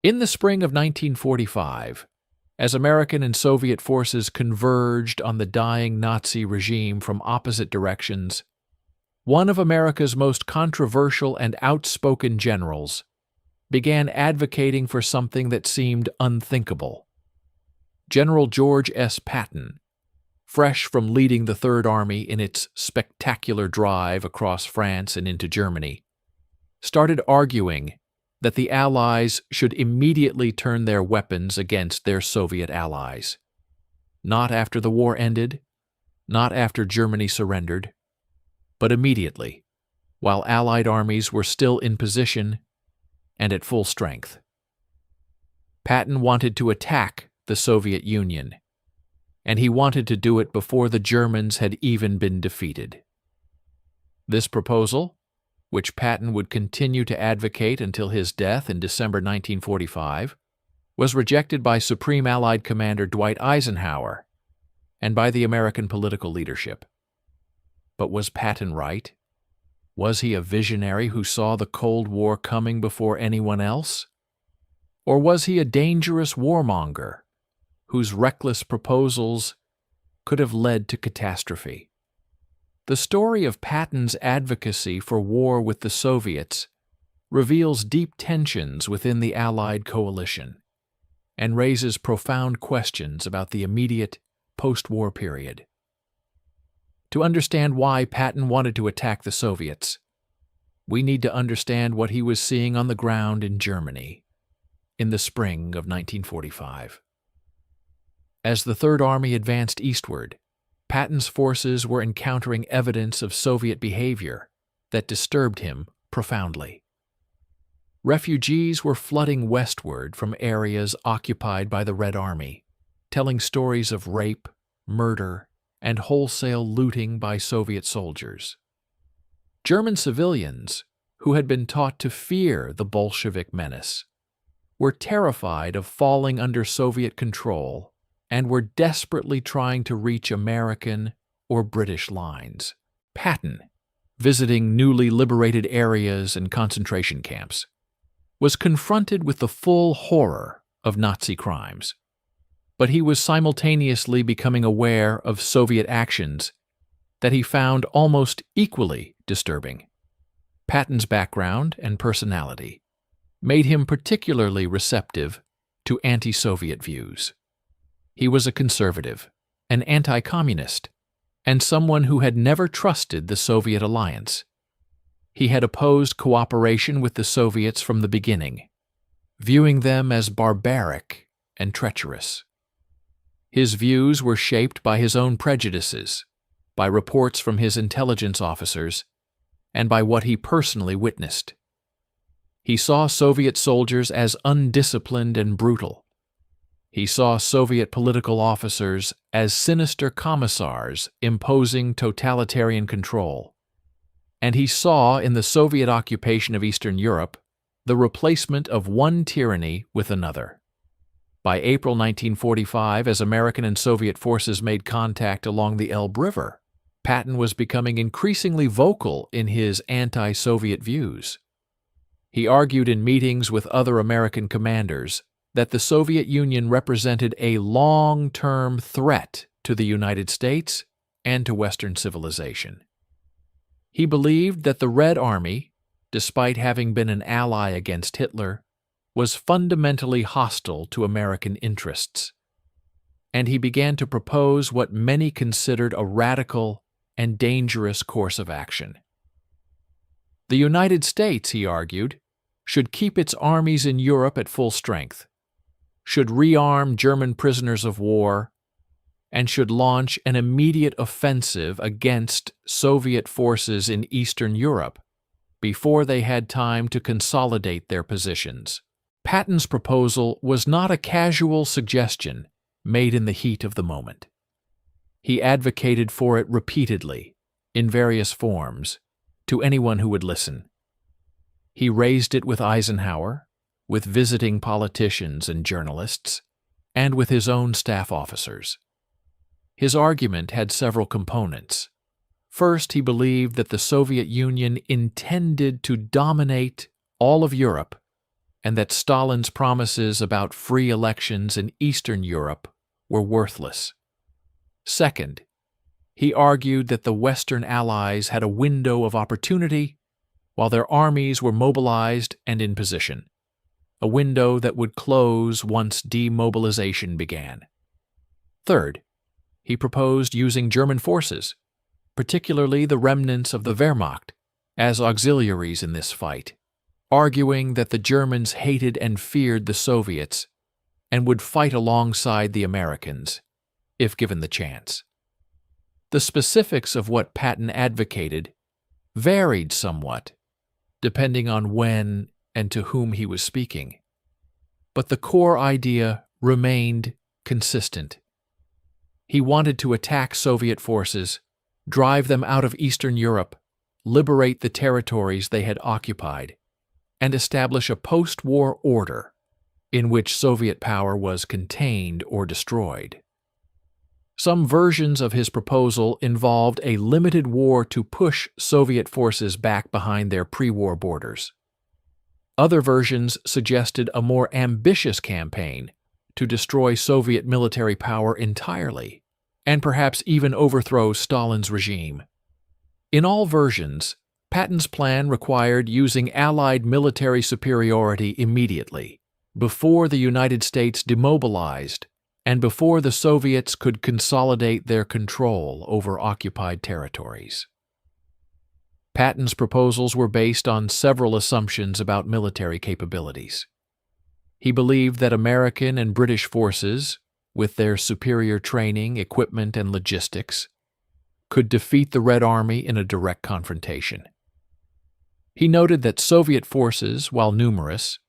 In the spring of 1945, as American and Soviet forces converged on the dying Nazi regime from opposite directions, one of America's most controversial and outspoken generals began advocating for something that seemed unthinkable. General George S. Patton, fresh from leading the Third Army in its spectacular drive across France and into Germany, started arguing that the Allies should immediately turn their weapons against their Soviet allies. Not after the war ended, not after Germany surrendered, but immediately, while Allied armies were still in position and at full strength. Patton wanted to attack the Soviet Union, and he wanted to do it before the Germans had even been defeated. This proposal, which Patton would continue to advocate until his death in December 1945, was rejected by Supreme Allied Commander Dwight Eisenhower and by the American political leadership. But was Patton right? Was he a visionary who saw the Cold War coming before anyone else? Or was he a dangerous warmonger whose reckless proposals could have led to catastrophe? The story of Patton's advocacy for war with the Soviets reveals deep tensions within the Allied coalition and raises profound questions about the immediate post-war period. To understand why Patton wanted to attack the Soviets, we need to understand what he was seeing on the ground in Germany in the spring of 1945. As the Third Army advanced eastward, Patton's forces were encountering evidence of Soviet behavior that disturbed him profoundly. Refugees were flooding westward from areas occupied by the Red Army, telling stories of rape, murder, and wholesale looting by Soviet soldiers. German civilians, who had been taught to fear the Bolshevik menace, were terrified of falling under Soviet control and were desperately trying to reach American or British lines. Patton, visiting newly liberated areas and concentration camps, was confronted with the full horror of Nazi crimes, but he was simultaneously becoming aware of Soviet actions that he found almost equally disturbing. Patton's background and personality made him particularly receptive to anti-Soviet views. He was a conservative, an anti-communist, and someone who had never trusted the Soviet alliance. He had opposed cooperation with the Soviets from the beginning, viewing them as barbaric and treacherous. His views were shaped by his own prejudices, by reports from his intelligence officers, and by what he personally witnessed. He saw Soviet soldiers as undisciplined and brutal. He saw Soviet political officers as sinister commissars imposing totalitarian control. And he saw in the Soviet occupation of Eastern Europe the replacement of one tyranny with another. By April 1945, as American and Soviet forces made contact along the Elbe River, Patton was becoming increasingly vocal in his anti-Soviet views. He argued in meetings with other American commanders that the Soviet Union represented a long-term threat to the United States and to Western civilization. He believed that the Red Army, despite having been an ally against Hitler, was fundamentally hostile to American interests, and he began to propose what many considered a radical and dangerous course of action. The United States, he argued, should keep its armies in Europe at full strength, should rearm German prisoners of war, and should launch an immediate offensive against Soviet forces in Eastern Europe before they had time to consolidate their positions. Patton's proposal was not a casual suggestion made in the heat of the moment. He advocated for it repeatedly, in various forms, to anyone who would listen. He raised it with Eisenhower, with visiting politicians and journalists, and with his own staff officers. His argument had several components. First, he believed that the Soviet Union intended to dominate all of Europe, and that Stalin's promises about free elections in Eastern Europe were worthless. Second, he argued that the Western Allies had a window of opportunity while their armies were mobilized and in position, a window that would close once demobilization began. Third, he proposed using German forces, particularly the remnants of the Wehrmacht, as auxiliaries in this fight, arguing that the Germans hated and feared the Soviets and would fight alongside the Americans, if given the chance. The specifics of what Patton advocated varied somewhat, depending on when and to whom he was speaking, but the core idea remained consistent. He wanted to attack Soviet forces, drive them out of Eastern Europe, liberate the territories they had occupied, and establish a post-war order in which Soviet power was contained or destroyed. Some versions of his proposal involved a limited war to push Soviet forces back behind their pre-war borders. Other versions suggested a more ambitious campaign to destroy Soviet military power entirely, and perhaps even overthrow Stalin's regime. In all versions, Patton's plan required using Allied military superiority immediately, before the United States demobilized and before the Soviets could consolidate their control over occupied territories. Patton's proposals were based on several assumptions about military capabilities. He believed that American and British forces, with their superior training, equipment, and logistics, could defeat the Red Army in a direct confrontation. He noted that Soviet forces, while numerous,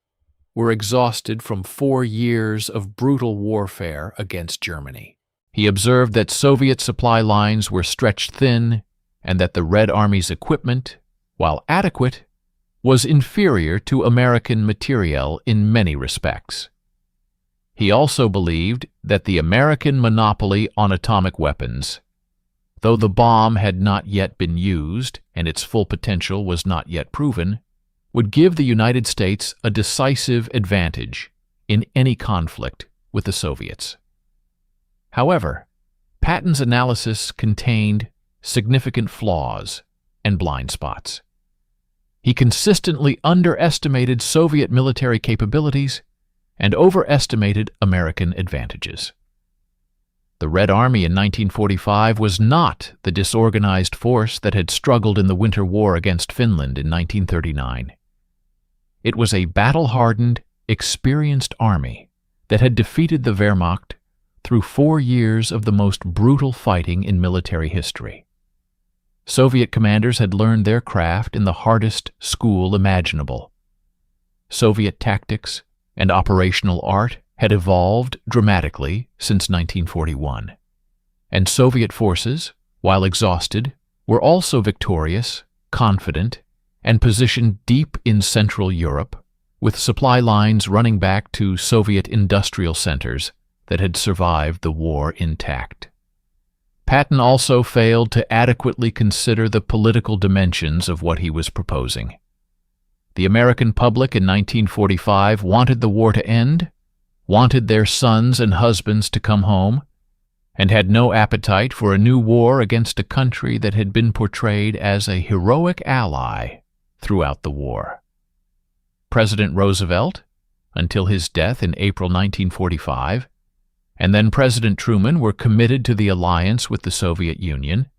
were exhausted from 4 years of brutal warfare against Germany. He observed that Soviet supply lines were stretched thin and that the Red Army's equipment, while adequate, was inferior to American materiel in many respects. He also believed that the American monopoly on atomic weapons, though the bomb had not yet been used and its full potential was not yet proven, would give the United States a decisive advantage in any conflict with the Soviets. However, Patton's analysis contained significant flaws and blind spots. He consistently underestimated Soviet military capabilities and overestimated American advantages. The Red Army in 1945 was not the disorganized force that had struggled in the Winter War against Finland in 1939. It was a battle-hardened, experienced army that had defeated the Wehrmacht through 4 years of the most brutal fighting in military history. Soviet commanders had learned their craft in the hardest school imaginable. Soviet tactics and operational art had evolved dramatically since 1941, and Soviet forces, while exhausted, were also victorious, confident, and positioned deep in Central Europe, with supply lines running back to Soviet industrial centers that had survived the war intact. Patton also failed to adequately consider the political dimensions of what he was proposing. The American public in 1945 wanted the war to end, wanted their sons and husbands to come home, and had no appetite for a new war against a country that had been portrayed as a heroic ally throughout the war. President Roosevelt, until his death in April 1945, and then President Truman were committed to the alliance with the Soviet Union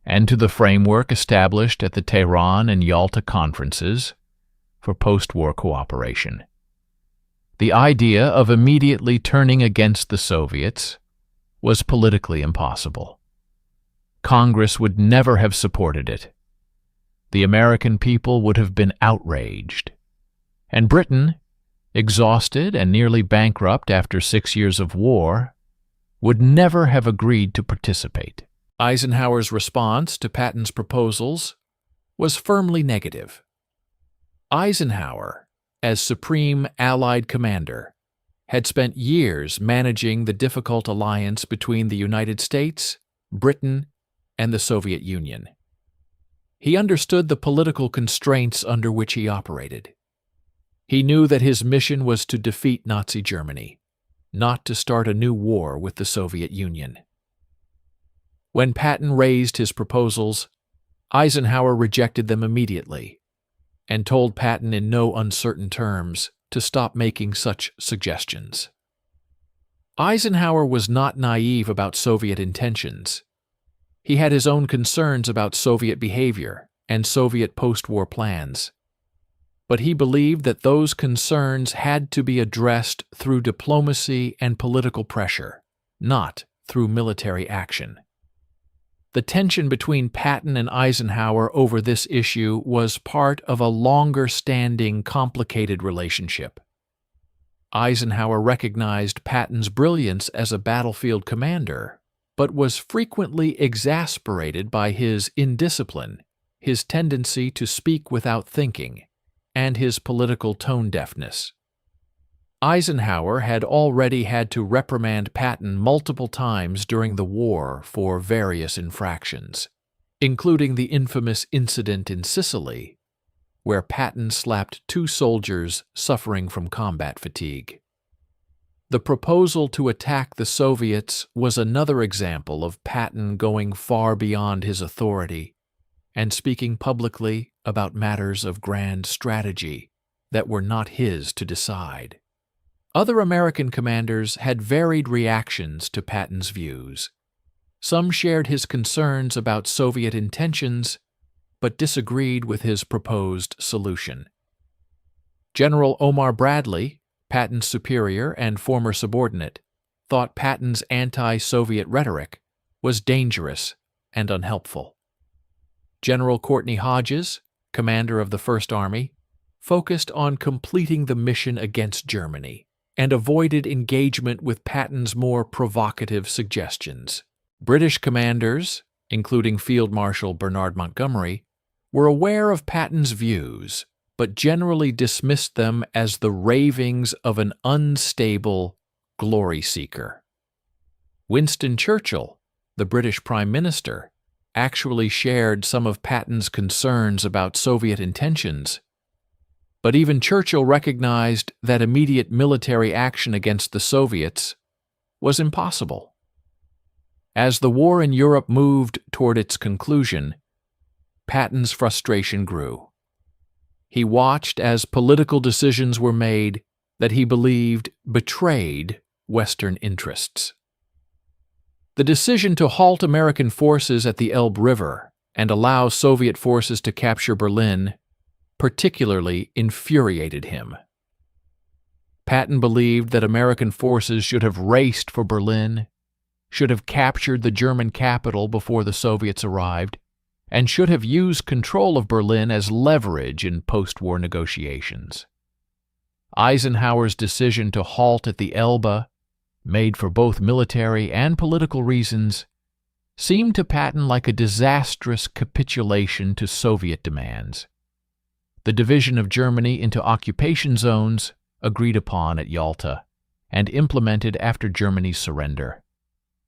and to the framework established at the Tehran and Yalta conferences for post-war cooperation. The idea of immediately turning against the Soviets was politically impossible. Congress would never have supported it. The American people would have been outraged. And Britain, exhausted and nearly bankrupt after 6 years of war, would never have agreed to participate. Eisenhower's response to Patton's proposals was firmly negative. Eisenhower, as Supreme Allied Commander, had spent years managing the difficult alliance between the United States, Britain, and the Soviet Union. He understood the political constraints under which he operated. He knew that his mission was to defeat Nazi Germany, not to start a new war with the Soviet Union. When Patton raised his proposals, Eisenhower rejected them immediately and told Patton in no uncertain terms to stop making such suggestions. Eisenhower was not naive about Soviet intentions. He had his own concerns about Soviet behavior and Soviet post-war plans. But he believed that those concerns had to be addressed through diplomacy and political pressure, not through military action. The tension between Patton and Eisenhower over this issue was part of a longer-standing, complicated relationship. Eisenhower recognized Patton's brilliance as a battlefield commander, but was frequently exasperated by his indiscipline, his tendency to speak without thinking, and his political tone-deafness. Eisenhower had already had to reprimand Patton multiple times during the war for various infractions, including the infamous incident in Sicily, where Patton slapped 2 soldiers suffering from combat fatigue. The proposal to attack the Soviets was another example of Patton going far beyond his authority and speaking publicly about matters of grand strategy that were not his to decide. Other American commanders had varied reactions to Patton's views. Some shared his concerns about Soviet intentions, but disagreed with his proposed solution. General Omar Bradley, Patton's superior and former subordinate, thought Patton's anti-Soviet rhetoric was dangerous and unhelpful. General Courtney Hodges, commander of the First Army, focused on completing the mission against Germany and avoided engagement with Patton's more provocative suggestions. British commanders, including Field Marshal Bernard Montgomery, were aware of Patton's views, but generally dismissed them as the ravings of an unstable glory seeker. Winston Churchill, the British Prime Minister, actually shared some of Patton's concerns about Soviet intentions, but even Churchill recognized that immediate military action against the Soviets was impossible. As the war in Europe moved toward its conclusion, Patton's frustration grew. He watched as political decisions were made that he believed betrayed Western interests. The decision to halt American forces at the Elbe River and allow Soviet forces to capture Berlin particularly infuriated him. Patton believed that American forces should have raced for Berlin, should have captured the German capital before the Soviets arrived, and should have used control of Berlin as leverage in post-war negotiations. Eisenhower's decision to halt at the Elbe, made for both military and political reasons, seemed to Patton like a disastrous capitulation to Soviet demands. The division of Germany into occupation zones, agreed upon at Yalta and implemented after Germany's surrender,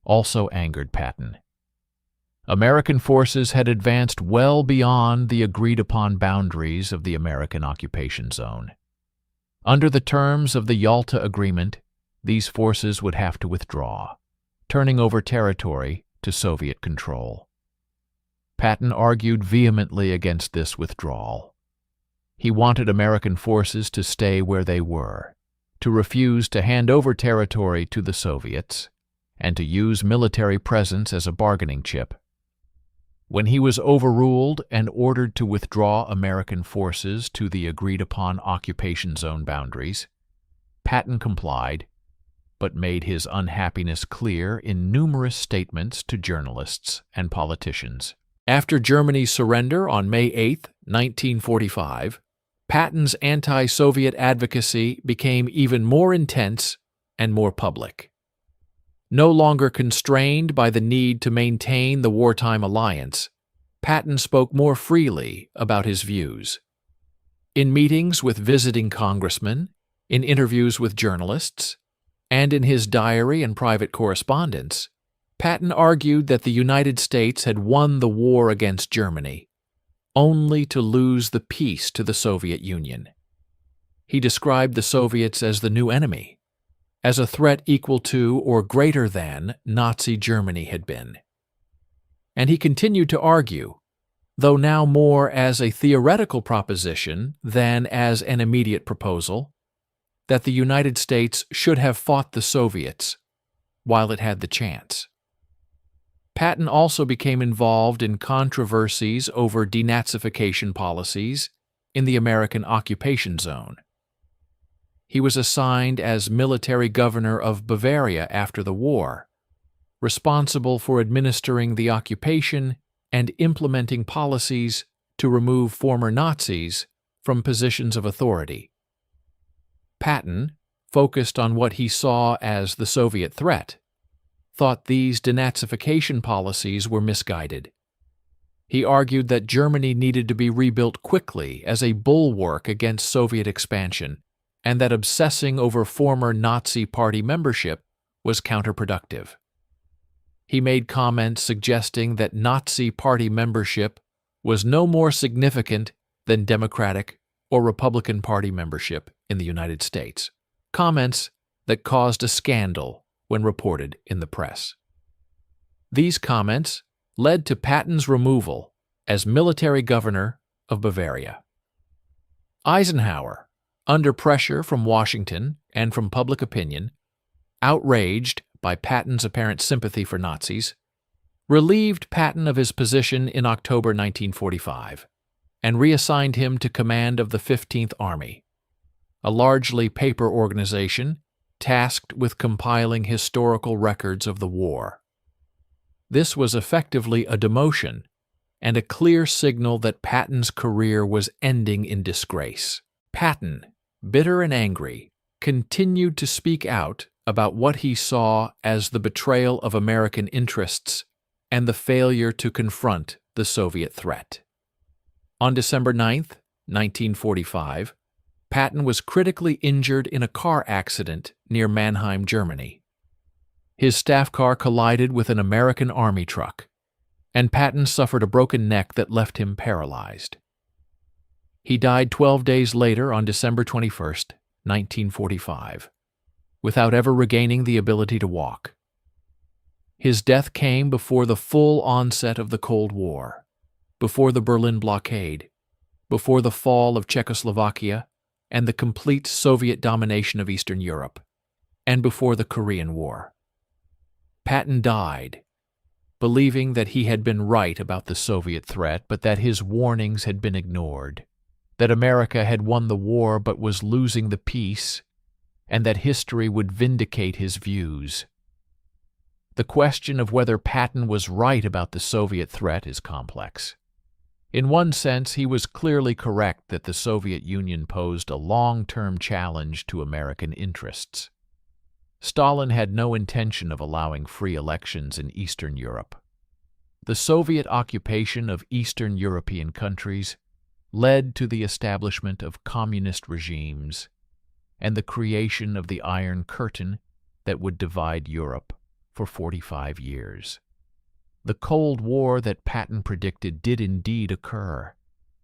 also angered Patton. American forces had advanced well beyond the agreed-upon boundaries of the American occupation zone. Under the terms of the Yalta Agreement, these forces would have to withdraw, turning over territory to Soviet control. Patton argued vehemently against this withdrawal. He wanted American forces to stay where they were, to refuse to hand over territory to the Soviets, and to use military presence as a bargaining chip. When he was overruled and ordered to withdraw American forces to the agreed-upon occupation zone boundaries, Patton complied, but made his unhappiness clear in numerous statements to journalists and politicians. After Germany's surrender on May 8, 1945, Patton's anti-Soviet advocacy became even more intense and more public. No longer constrained by the need to maintain the wartime alliance, Patton spoke more freely about his views. In meetings with visiting congressmen, in interviews with journalists, and in his diary and private correspondence, Patton argued that the United States had won the war against Germany, only to lose the peace to the Soviet Union. He described the Soviets as the new enemy, as a threat equal to or greater than Nazi Germany had been. And he continued to argue, though now more as a theoretical proposition than as an immediate proposal, that the United States should have fought the Soviets while it had the chance. Patton also became involved in controversies over denazification policies in the American occupation zone. He was assigned as military governor of Bavaria after the war, responsible for administering the occupation and implementing policies to remove former Nazis from positions of authority. Patton, focused on what he saw as the Soviet threat, thought these denazification policies were misguided. He argued that Germany needed to be rebuilt quickly as a bulwark against Soviet expansion, and that obsessing over former Nazi Party membership was counterproductive. He made comments suggesting that Nazi Party membership was no more significant than Democratic or Republican Party membership in the United States, comments that caused a scandal when reported in the press. These comments led to Patton's removal as military governor of Bavaria. Eisenhower, under pressure from Washington and from public opinion, outraged by Patton's apparent sympathy for Nazis, relieved Patton of his position in October 1945 and reassigned him to command of the 15th Army, a largely paper organization tasked with compiling historical records of the war. This was effectively a demotion and a clear signal that Patton's career was ending in disgrace. Patton, bitter and angry, continued to speak out about what he saw as the betrayal of American interests and the failure to confront the Soviet threat. On December 9, 1945, Patton was critically injured in a car accident near Mannheim, Germany. His staff car collided with an American Army truck, and Patton suffered a broken neck that left him paralyzed. He died 12 days later on December 21, 1945, without ever regaining the ability to walk. His death came before the full onset of the Cold War, before the Berlin blockade, before the fall of Czechoslovakia and the complete Soviet domination of Eastern Europe, and before the Korean War. Patton died, believing that he had been right about the Soviet threat, but that his warnings had been ignored, that America had won the war but was losing the peace, and that history would vindicate his views. The question of whether Patton was right about the Soviet threat is complex. In one sense, he was clearly correct that the Soviet Union posed a long-term challenge to American interests. Stalin had no intention of allowing free elections in Eastern Europe. The Soviet occupation of Eastern European countries led to the establishment of communist regimes and the creation of the Iron Curtain that would divide Europe for 45 years. The Cold War that Patton predicted did indeed occur,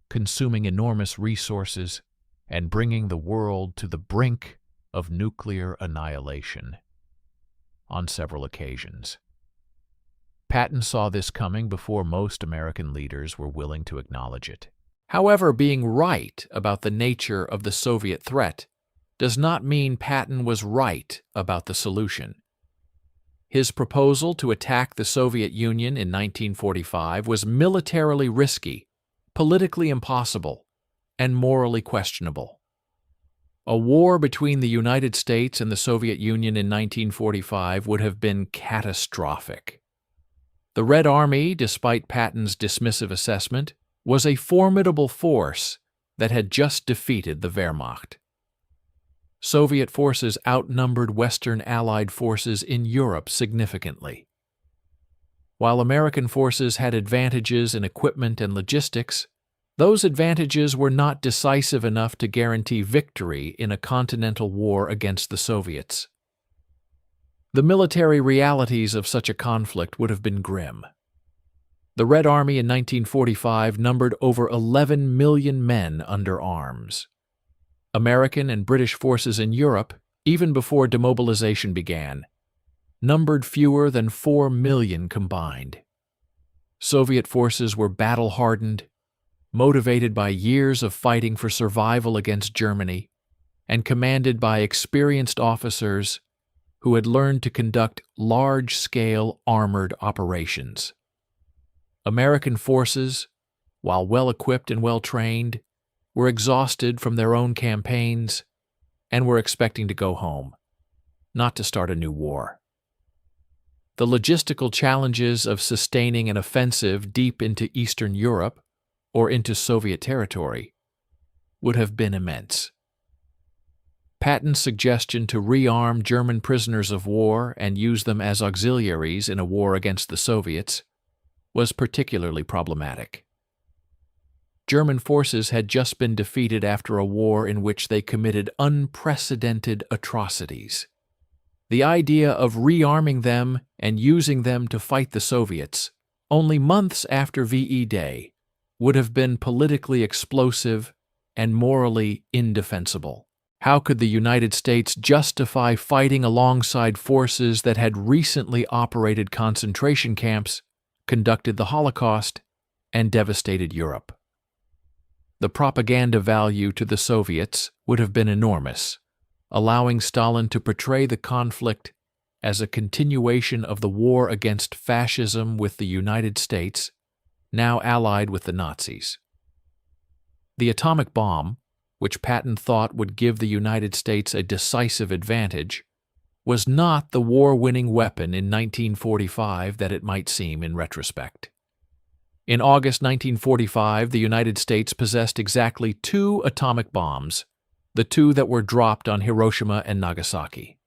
consuming enormous resources and bringing the world to the brink of nuclear annihilation on several occasions. Patton saw this coming before most American leaders were willing to acknowledge it. However, being right about the nature of the Soviet threat does not mean Patton was right about the solution. His proposal to attack the Soviet Union in 1945 was militarily risky, politically impossible, and morally questionable. A war between the United States and the Soviet Union in 1945 would have been catastrophic. The Red Army, despite Patton's dismissive assessment, was a formidable force that had just defeated the Wehrmacht. Soviet forces outnumbered Western Allied forces in Europe significantly. While American forces had advantages in equipment and logistics, those advantages were not decisive enough to guarantee victory in a continental war against the Soviets. The military realities of such a conflict would have been grim. The Red Army in 1945 numbered over 11 million men under arms. American and British forces in Europe, even before demobilization began, numbered fewer than 4 million combined. Soviet forces were battle-hardened, motivated by years of fighting for survival against Germany, and commanded by experienced officers who had learned to conduct large-scale armored operations. American forces, while well-equipped and well-trained, were exhausted from their own campaigns and were expecting to go home, not to start a new war. The logistical challenges of sustaining an offensive deep into Eastern Europe or into Soviet territory would have been immense. Patton's suggestion to rearm German prisoners of war and use them as auxiliaries in a war against the Soviets was particularly problematic. German forces had just been defeated after a war in which they committed unprecedented atrocities. The idea of rearming them and using them to fight the Soviets, only months after VE Day, would have been politically explosive and morally indefensible. How could the United States justify fighting alongside forces that had recently operated concentration camps, conducted the Holocaust, and devastated Europe? The propaganda value to the Soviets would have been enormous, allowing Stalin to portray the conflict as a continuation of the war against fascism with the United States, now allied with the Nazis. The atomic bomb, which Patton thought would give the United States a decisive advantage, was not the war-winning weapon in 1945 that it might seem in retrospect. In August 1945, the United States possessed exactly 2 atomic bombs, the 2 that were dropped on Hiroshima and Nagasaki.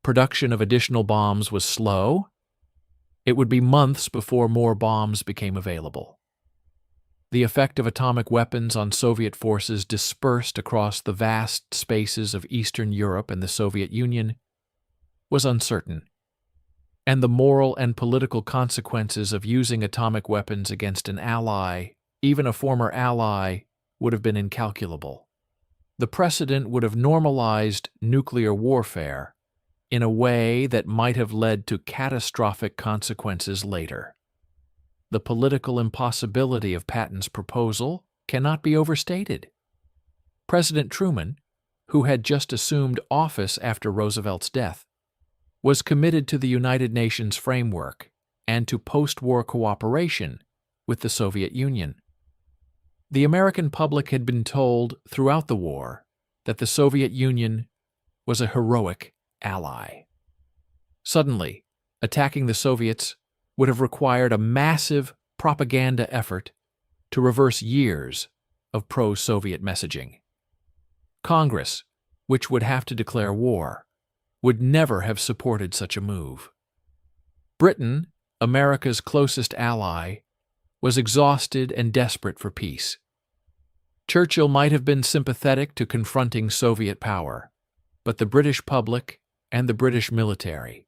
Production of additional bombs was slow. It would be months before more bombs became available. The effect of atomic weapons on Soviet forces dispersed across the vast spaces of Eastern Europe and the Soviet Union was uncertain, and the moral and political consequences of using atomic weapons against an ally, even a former ally, would have been incalculable. The precedent would have normalized nuclear warfare in a way that might have led to catastrophic consequences later. The political impossibility of Patton's proposal cannot be overstated. President Truman, who had just assumed office after Roosevelt's death, was committed to the United Nations framework and to post-war cooperation with the Soviet Union. The American public had been told throughout the war that the Soviet Union was a heroic ally. Suddenly, attacking the Soviets would have required a massive propaganda effort to reverse years of pro-Soviet messaging. Congress, which would have to declare war, would never have supported such a move. Britain, America's closest ally, was exhausted and desperate for peace. Churchill might have been sympathetic to confronting Soviet power, but the British public and the British military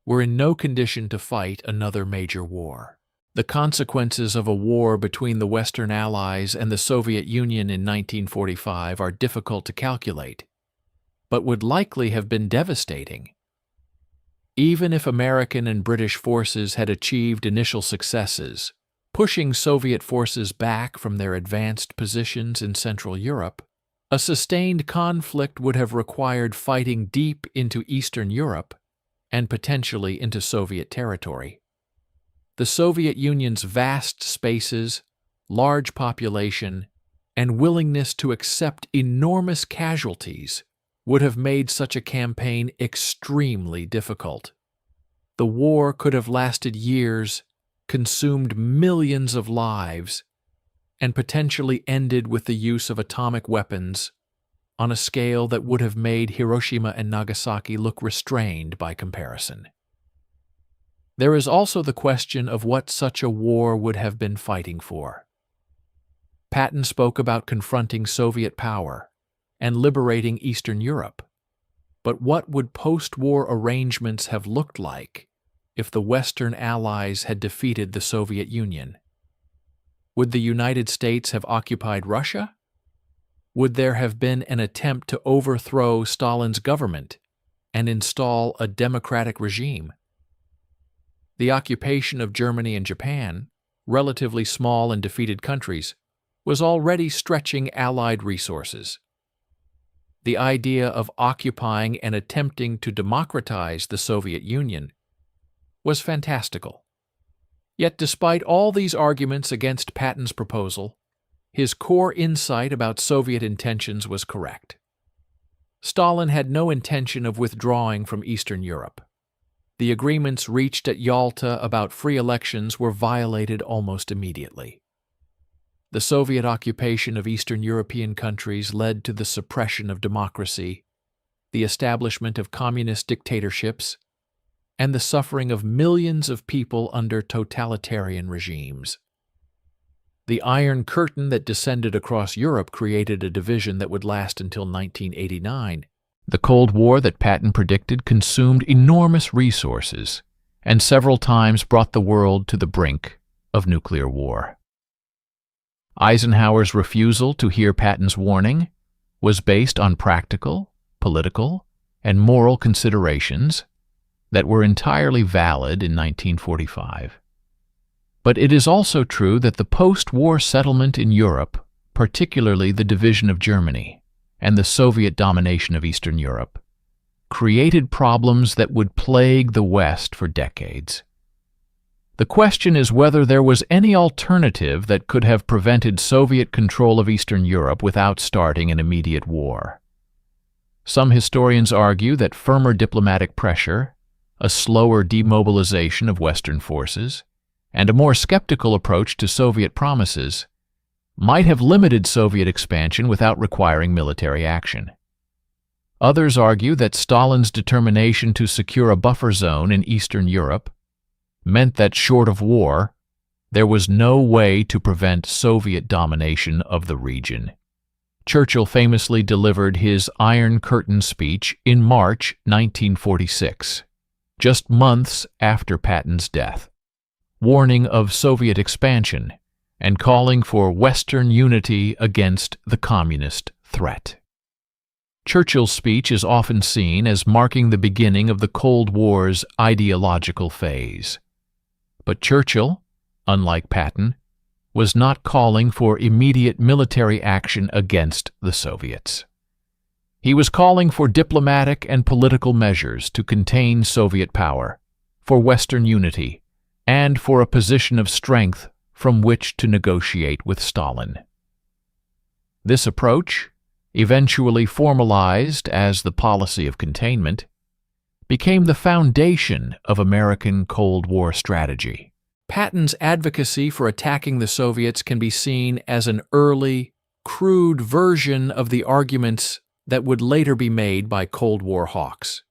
were in no condition to fight another major war. The consequences of a war between the Western Allies and the Soviet Union in 1945 are difficult to calculate, but would likely have been devastating. Even if American and British forces had achieved initial successes, pushing Soviet forces back from their advanced positions in Central Europe, a sustained conflict would have required fighting deep into Eastern Europe and potentially into Soviet territory. The Soviet Union's vast spaces, large population, and willingness to accept enormous casualties would have made such a campaign extremely difficult. The war could have lasted years, consumed millions of lives, and potentially ended with the use of atomic weapons on a scale that would have made Hiroshima and Nagasaki look restrained by comparison. There is also the question of what such a war would have been fighting for. Patton spoke about confronting Soviet power and liberating Eastern Europe. But what would post-war arrangements have looked like if the Western Allies had defeated the Soviet Union? Would the United States have occupied Russia? would there have been an attempt to overthrow Stalin's government and install a democratic regime? The occupation of Germany and Japan, relatively small and defeated countries, was already stretching Allied resources. The idea of occupying and attempting to democratize the Soviet Union was fantastical. Yet despite all these arguments against Patton's proposal, his core insight about Soviet intentions was correct. Stalin had no intention of withdrawing from Eastern Europe. The agreements reached at Yalta about free elections were violated almost immediately. The Soviet occupation of Eastern European countries led to the suppression of democracy, the establishment of communist dictatorships, and the suffering of millions of people under totalitarian regimes. The Iron Curtain that descended across Europe created a division that would last until 1989. The Cold War that Patton predicted consumed enormous resources and several times brought the world to the brink of nuclear war. Eisenhower's refusal to hear Patton's warning was based on practical, political, and moral considerations that were entirely valid in 1945. But it is also true that the post-war settlement in Europe, particularly the division of Germany and the Soviet domination of Eastern Europe, created problems that would plague the West for decades. The question is whether there was any alternative that could have prevented Soviet control of Eastern Europe without starting an immediate war. Some historians argue that firmer diplomatic pressure, a slower demobilization of Western forces, and a more skeptical approach to Soviet promises might have limited Soviet expansion without requiring military action. Others argue that Stalin's determination to secure a buffer zone in Eastern Europe meant that, short of war, there was no way to prevent Soviet domination of the region. Churchill famously delivered his Iron Curtain speech in March 1946, just months after Patton's death, warning of Soviet expansion and calling for Western unity against the communist threat. Churchill's speech is often seen as marking the beginning of the Cold War's ideological phase. But Churchill, unlike Patton, was not calling for immediate military action against the Soviets. He was calling for diplomatic and political measures to contain Soviet power, for Western unity, and for a position of strength from which to negotiate with Stalin. This approach, eventually formalized as the policy of containment, became the foundation of American Cold War strategy. Patton's advocacy for attacking the Soviets can be seen as an early, crude version of the arguments that would later be made by Cold War hawks.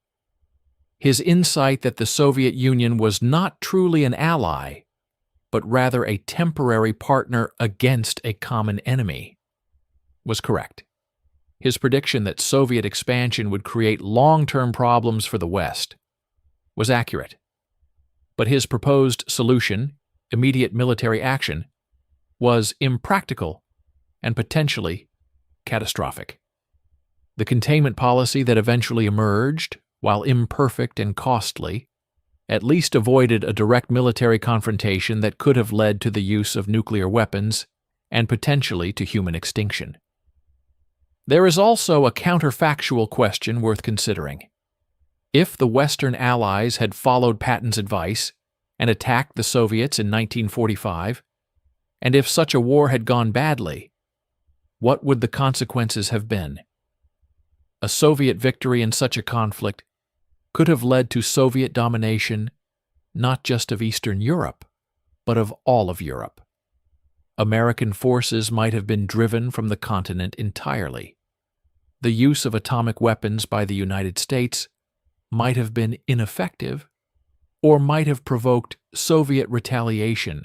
His insight that the Soviet Union was not truly an ally, but rather a temporary partner against a common enemy, was correct. His prediction that Soviet expansion would create long-term problems for the West was accurate. But his proposed solution, immediate military action, was impractical and potentially catastrophic. The containment policy that eventually emerged, while imperfect and costly, at least avoided a direct military confrontation that could have led to the use of nuclear weapons and potentially to human extinction. There is also a counterfactual question worth considering. If the Western Allies had followed Patton's advice and attacked the Soviets in 1945, and if such a war had gone badly, what would the consequences have been? A Soviet victory in such a conflict could have led to Soviet domination not just of Eastern Europe, but of all of Europe. American forces might have been driven from the continent entirely. The use of atomic weapons by the United States might have been ineffective or might have provoked Soviet retaliation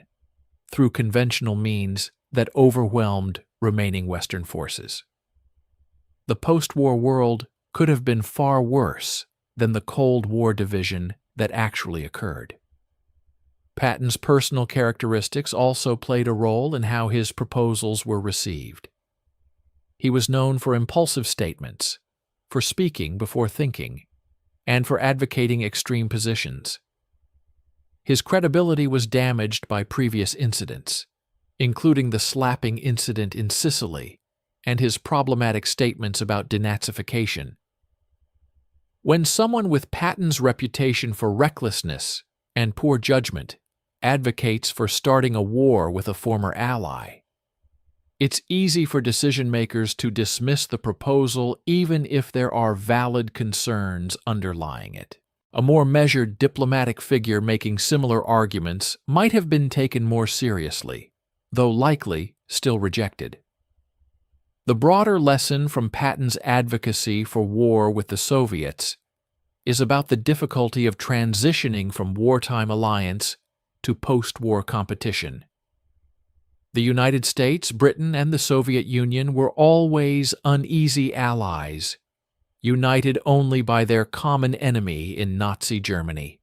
through conventional means that overwhelmed remaining Western forces. The post-war world could have been far worse than the Cold War division that actually occurred. Patton's personal characteristics also played a role in how his proposals were received. He was known for impulsive statements, for speaking before thinking, and for advocating extreme positions. His credibility was damaged by previous incidents, including the slapping incident in Sicily and his problematic statements about denazification. When someone with Patton's reputation for recklessness and poor judgment advocates for starting a war with a former ally, it's easy for decision-makers to dismiss the proposal even if there are valid concerns underlying it. A more measured diplomatic figure making similar arguments might have been taken more seriously, though likely still rejected. The broader lesson from Patton's advocacy for war with the Soviets is about the difficulty of transitioning from wartime alliance to post-war competition. The United States, Britain, and the Soviet Union were always uneasy allies, united only by their common enemy in Nazi Germany.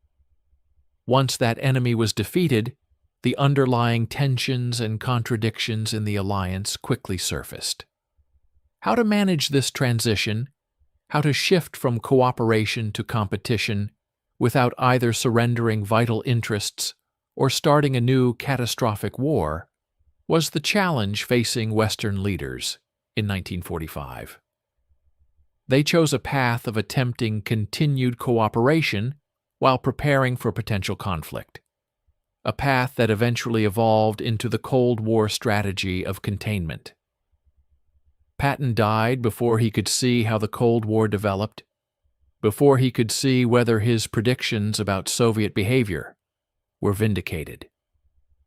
Once that enemy was defeated, the underlying tensions and contradictions in the alliance quickly surfaced. How to manage this transition, how to shift from cooperation to competition without either surrendering vital interests or starting a new catastrophic war, was the challenge facing Western leaders in 1945. They chose a path of attempting continued cooperation while preparing for potential conflict, a path that eventually evolved into the Cold War strategy of containment. Patton died before he could see how the Cold War developed, before he could see whether his predictions about Soviet behavior were vindicated.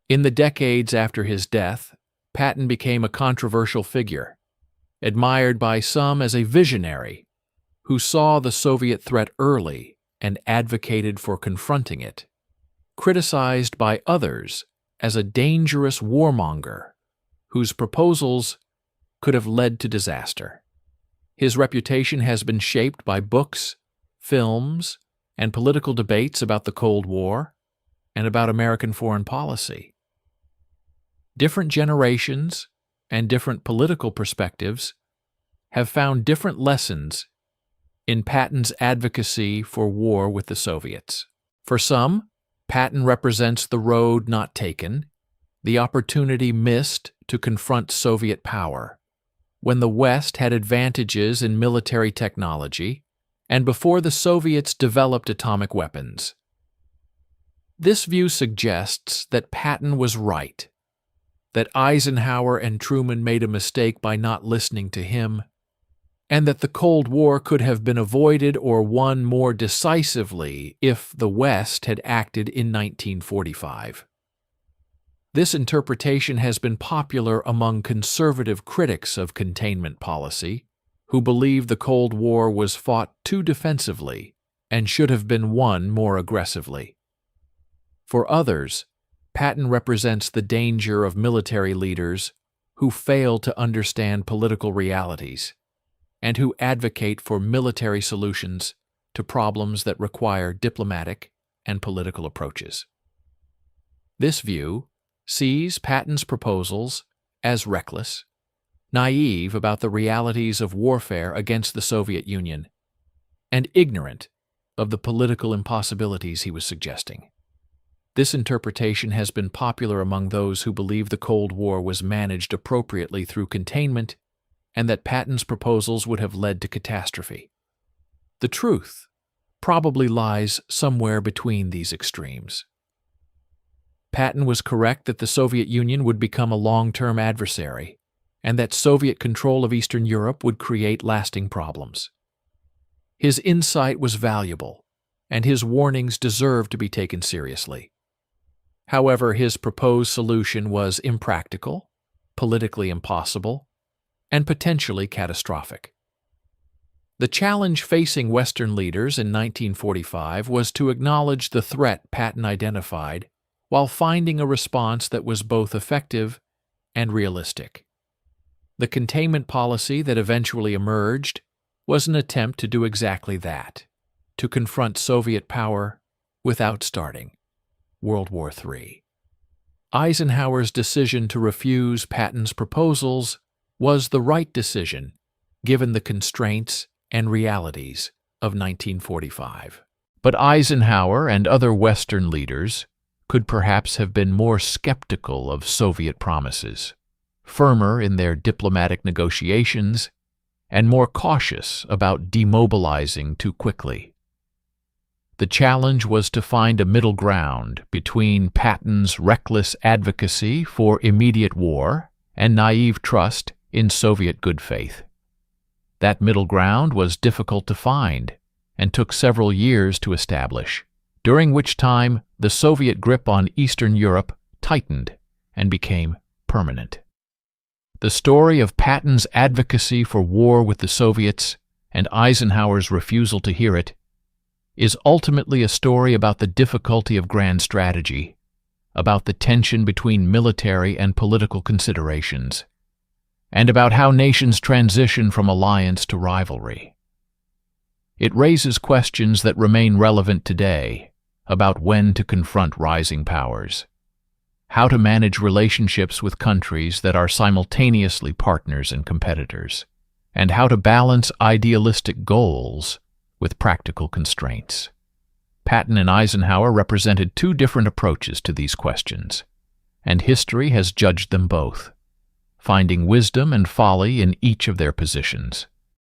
In the decades after his death, Patton became a controversial figure, admired by some as a visionary who saw the Soviet threat early and advocated for confronting it, criticized by others as a dangerous warmonger whose proposals could have led to disaster. His reputation has been shaped by books, films, and political debates about the Cold War and about American foreign policy. Different generations and different political perspectives have found different lessons in Patton's advocacy for war with the Soviets. For some, Patton represents the road not taken, the opportunity missed to confront Soviet power, when the West had advantages in military technology and before the Soviets developed atomic weapons. This view suggests that Patton was right, that Eisenhower and Truman made a mistake by not listening to him, and that the Cold War could have been avoided or won more decisively if the West had acted in 1945. This interpretation has been popular among conservative critics of containment policy, who believe the Cold War was fought too defensively and should have been won more aggressively. For others, Patton represents the danger of military leaders who fail to understand political realities and who advocate for military solutions to problems that require diplomatic and political approaches. This view sees Patton's proposals as reckless, naive about the realities of warfare against the Soviet Union, and ignorant of the political impossibilities he was suggesting. This interpretation has been popular among those who believe the Cold War was managed appropriately through containment and that Patton's proposals would have led to catastrophe. The truth probably lies somewhere between these extremes. Patton was correct that the Soviet Union would become a long-term adversary and that Soviet control of Eastern Europe would create lasting problems. His insight was valuable, and his warnings deserved to be taken seriously. However, his proposed solution was impractical, politically impossible, and potentially catastrophic. The challenge facing Western leaders in 1945 was to acknowledge the threat Patton identified while finding a response that was both effective and realistic. The containment policy that eventually emerged was an attempt to do exactly that, to confront Soviet power without starting World War III. Eisenhower's decision to refuse Patton's proposals was the right decision given the constraints and realities of 1945. But Eisenhower and other Western leaders could perhaps have been more skeptical of Soviet promises, firmer in their diplomatic negotiations, and more cautious about demobilizing too quickly. The challenge was to find a middle ground between Patton's reckless advocacy for immediate war and naive trust in Soviet good faith. That middle ground was difficult to find and took several years to establish, during which time the Soviet grip on Eastern Europe tightened and became permanent. The story of Patton's advocacy for war with the Soviets and Eisenhower's refusal to hear it is ultimately a story about the difficulty of grand strategy, about the tension between military and political considerations, and about how nations transition from alliance to rivalry. It raises questions that remain relevant today about when to confront rising powers, how to manage relationships with countries that are simultaneously partners and competitors, and how to balance idealistic goals with practical constraints. Patton and Eisenhower represented two different approaches to these questions, and history has judged them both, finding wisdom and folly in each of their positions.